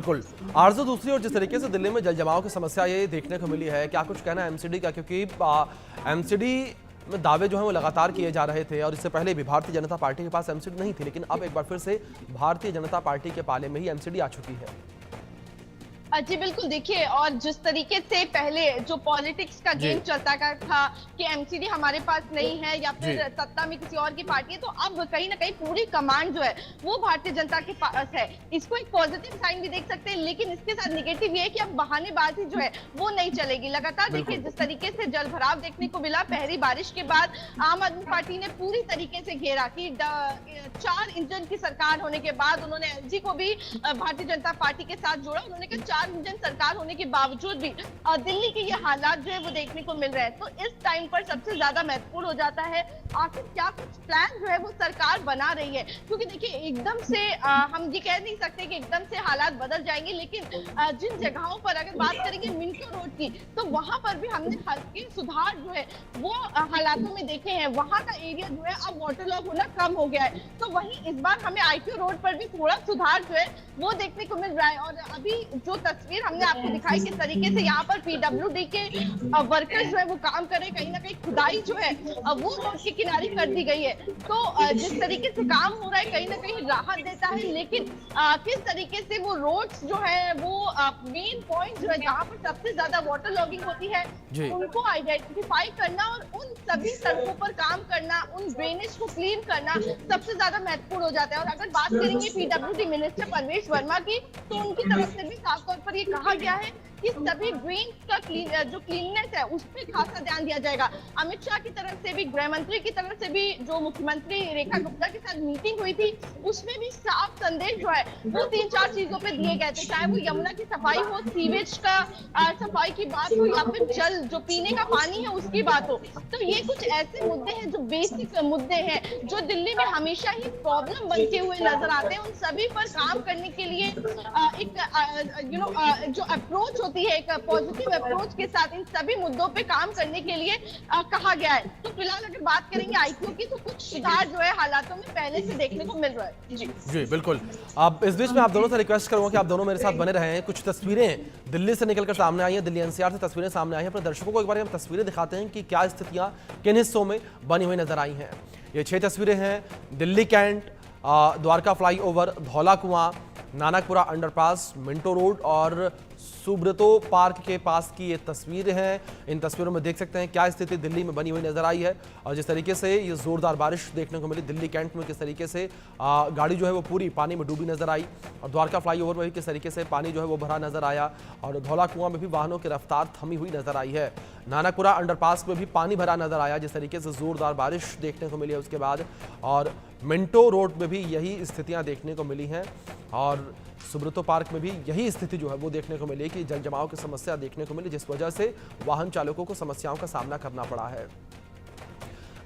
बिल्कुल। आरज़ू दूसरी ओर जिस तरीके से दिल्ली में जल जमाव की समस्या ये देखने को मिली है, क्या कुछ कहना है एमसीडी का? क्योंकि एमसीडी में दावे जो हैं वो लगातार किए जा रहे थे और इससे पहले भी भारतीय जनता पार्टी के पास एमसीडी नहीं थी, लेकिन अब एक बार फिर से भारतीय जनता पार्टी के पाले में ही एमसीडी आ चुकी है। जी बिल्कुल, देखिए, और जिस तरीके से पहले जो पॉलिटिक्स का गेम चलता था कि एमसीडी हमारे पास नहीं है या फिर सत्ता में किसी और की पार्टी है, तो अब कहीं ना कहीं पूरी कमांड जो है वो भारतीय जनता के पास है। इसको एक पॉजिटिव साइन भी देख सकते हैं, लेकिन इसके साथ निगेटिव ये है कि अब बहानेबाजी जो है वो नहीं चलेगी। लगातार देखिए जिस तरीके से जल भराव देखने को मिला पहली बारिश के बाद, आम आदमी पार्टी ने पूरी तरीके से घेरा कि 4 इंजन की सरकार होने के बाद उन्होंने एलजी को भी भारतीय जनता पार्टी के साथ जोड़ा। उन्होंने कहा 4 इंजन सरकार होने के बावजूद भी दिल्ली के ये हालात जो है वो देखने को मिल रहे हैं। तो इस टाइम पर सबसे ज्यादा महत्वपूर्ण हो जाता है आखिर क्या कुछ प्लान जो है वो सरकार बना रही है, क्योंकि देखिए एकदम से हम ये कह नहीं सकते कि एकदम से हालात बदल जाएंगे, लेकिन जिन जगहों पर अगर बात करेंगे मिंटो रोड की, तो वहां पर भी हमने हल्के सुधार जो है वो हालातों में देखे हैं। वहां का एरिया जो है अब वाटरलॉग होना कम हो गया है। तो वहीं इस बार हमें आईटीओ रोड पर भी थोड़ा सुधार जो है वो देखने को मिल रहा है। और अभी जो तस्वीर हमने आपको दिखाई किस तरीके से यहाँ पर पीडब्ल्यूडी के वर्कर्स जो है वो काम कर रहे हैं, कहीं ना कहीं खुदाई जो है वो रोड के किनारे कर दी गई है। तो जिस तरीके से काम हो रहा है कहीं ना कहीं राहत देता है, लेकिन किस तरीके से वो रोड्स जो है वो मेन पॉइंट जो है जहाँ पर सबसे ज्यादा वाटर लॉगिंग होती है उनको आइडेंटिफाई करना और उन सभी सड़कों पर काम करना, उन ड्रेनेज को क्लीन करना सबसे ज्यादा महत्वपूर्ण हो जाता है। और अगर बात करेंगे पीडब्ल्यूडी मिनिस्टर परवेश वर्मा की, तो उनकी तरफ से भी साफ तौर पर ये कहा गया है कि सभी ड्रेन का जो क्लीननेस है उस पर खासा ध्यान दिया जाएगा। अमित शाह की तरफ से भी, गृह मंत्री की तरफ से भी, जो मुख्यमंत्री रेखा गुप्ता के साथ मीटिंग हुई थी उसमें भी साफ संदेश जो है वो 3-4 चीजों पे दिए गए थे, चाहे वो यमुना की सफाई हो, सीवेज का सफाई की बात हो, या फिर जल जो पीने का पानी है उसकी बात हो। तो ये कुछ ऐसे मुद्दे हैं जो बेसिक मुद्दे हैं जो दिल्ली में हमेशा ही प्रॉब्लम बनते हुए नजर आते हैं। उन सभी पर काम करने के लिए एक जो अप्रोच होती है, एक पॉजिटिव अप्रोच के साथ इन सभी मुद्दों पे काम करने के लिए कहा गया है। तो फिलहाल अगर बात करेंगे आईटीओ की, तो कुछ सुधार जो है हालातों में पहले से देखने को मिल रहा है। जी बिल्कुल। अब इस बीच में आप दोनों से रिक्वेस्ट करूंगा कि आप दोनों मेरे साथ बने रहे हैं। कुछ तस्वीरें दिल्ली से निकलकर सामने आई हैं, दिल्ली एनसीआर से तस्वीरें सामने आई हैं। अपने दर्शकों को एक बार हम तस्वीरें दिखाते हैं कि क्या स्थितियां किन हिस्सों में बनी हुई नजर आई हैं। ये 6 तस्वीरें हैं। दिल्ली कैंट, द्वारका फ्लाईओवर, धौला कुआं, नानकपुरा अंडरपास, मिंटो रोड और सुब्रतो पार्क के पास की ये तस्वीरें हैं। इन तस्वीरों में देख सकते हैं क्या स्थिति दिल्ली में बनी हुई नजर आई है और जिस तरीके से ये जोरदार बारिश देखने को मिली दिल्ली कैंट में, किस तरीके से गाड़ी जो है वो पूरी पानी में डूबी नजर आई और द्वारका फ्लाईओवर में भी किस तरीके से पानी जो है वो भरा नजर आया और धौला कुआं में भी वाहनों की रफ्तार थमी हुई नजर आई है। नानकपुरा अंडरपास में भी पानी भरा नजर आया जिस तरीके से जोरदार बारिश देखने को मिली है उसके बाद, और मिंटो रोड में भी यही स्थितियां देखने को मिली हैं और सुब्रतो पार्क में भी यही स्थिति जो है वो देखने को मिली कि जल जमाव की समस्या देखने को मिली, जिस वजह से वाहन चालकों को समस्याओं का सामना करना पड़ा है।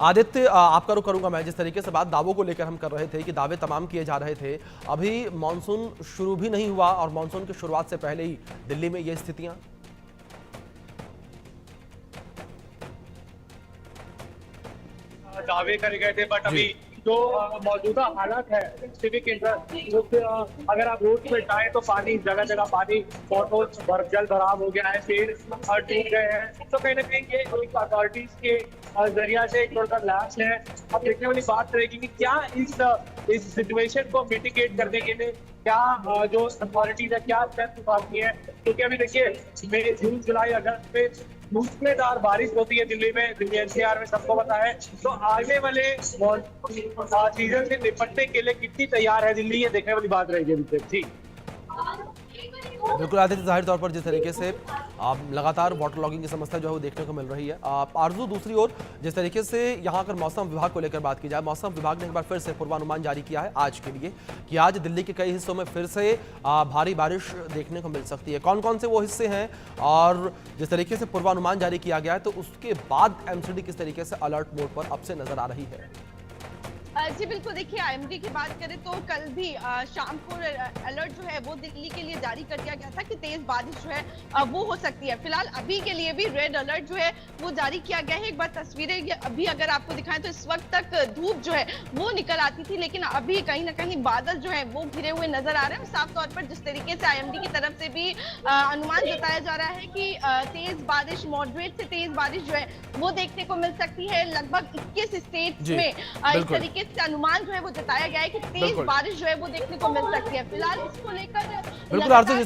आदित्य, आपका रुख करूंगा मैं। जिस तरीके से बात दावों को लेकर हम कर रहे थे कि दावे तमाम किए जा रहे थे, अभी मानसून शुरू भी नहीं हुआ और मानसून की शुरुआत से पहले ही दिल्ली में ये स्थितियां। दावे करे गए थे, बट अभी जो मौजूदा हालात है सिविक इंटरेस्ट, अगर आप रोड पे जाए तो पानी जगह जगह पानी जल भराव हो गया है, पेड़ टूट गए हैं। तो कहीं ना कहीं ये एक अथॉरिटीज के जरिया से एक थोड़ा लैप्स है। अब देखने वाली बात रहेगी कि क्या इस सिचुएशन को मिटिगेट करने के लिए क्या जो अथॉरिटीज है क्या स्टेप्स उठाती है, क्योंकि अभी देखिए जून जुलाई अगस्त में मूसलाधार बारिश होती है दिल्ली में, दिल्ली एनसीआर में सबको पता है। तो आने वाले सीजन से निपटने के लिए कितनी तैयार है दिल्ली, ये देखने वाली बात रहेगी अभी तक। जी बिल्कुल आदित्य, जाहिर तौर पर जिस तरीके से लगातार वाटर लॉगिंग की समस्या जो है वो देखने को मिल रही है। आरजू, दूसरी ओर जिस तरीके से यहाँ अगर मौसम विभाग को लेकर बात की जाए, मौसम विभाग ने एक बार फिर से पूर्वानुमान जारी किया है आज के लिए कि आज दिल्ली के कई हिस्सों में फिर से भारी बारिश देखने को मिल सकती है। कौन कौन से वो हिस्से हैं और जिस तरीके से पूर्वानुमान जारी किया गया है तो उसके बाद एमसीडी किस तरीके से अलर्ट मोड पर अब से नजर आ रही है? जी बिल्कुल, देखिए आईएमडी की बात करें तो कल भी शाम को अलर्ट जो है वो दिल्ली के लिए जारी कर दिया गया था कि तेज बारिश जो है वो हो सकती है। फिलहाल अभी के लिए भी रेड अलर्ट जो है वो जारी किया गया है। एक बार तस्वीरें अभी अगर आपको दिखाएं तो इस वक्त तक धूप जो है वो निकल आती थी, लेकिन अभी कहीं ना कहीं बादल जो है वो घिरे हुए नजर आ रहे हैं। साफ तौर पर जिस तरीके से आईएमडी की तरफ से भी अनुमान जताया जा रहा है कि तेज बारिश, मॉडरेट से तेज बारिश जो है वो देखने को मिल सकती है। लगभग 21 स्टेट्स में इस तरीके से अनुमान जो है वो जताया गया है कि तेज बारिश जो है वो देखने को मिल सकती है। फिलहाल इसको लेकर बिल्कुल आरती,